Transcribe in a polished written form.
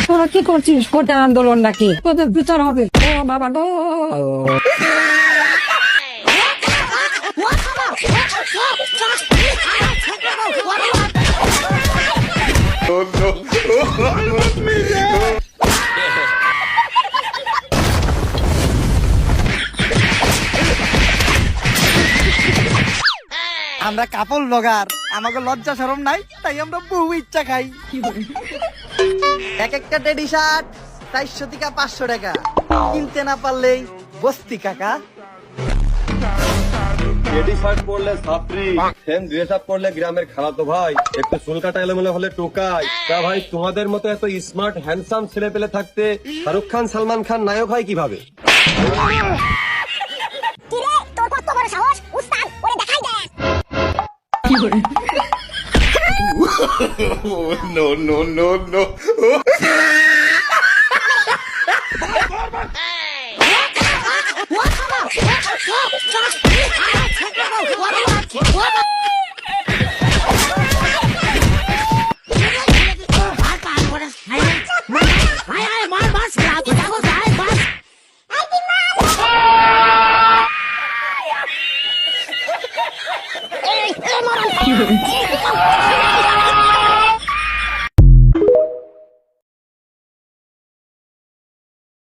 তোরা কি করছিস? কোটা আন্দোলন নাকি? তোদের বিচার হবে। ও বাবা গো। আমরা কাপড় লগার, আমাকে লজ্জা শরম নাই, তাই আমরা বহু ইচ্ছা খাই। এক একটা টেডি শার্ট 400 থেকে 500 টাকা, কিনতে না পারলেই বস্তি কাকা। টেডি শার্ট পরলে ছাত্রী, ফ্যান ড্রেস আপ পরলে গ্রামের খালাতো ভাই, একটু চুল কাটা এলোমেলো হলে টোকাই। তা ভাই তোমাদের মতো এত স্মার্ট হ্যান্ডসাম ছেলে পেলে থাকতে শাহরুখ খান সালমান খান নায়ক হয় কিভাবে? কিরে তোর কত বড় সাহস, উস্তাদ ওরে দেখাই দে। No, no, no, no. এই মরণ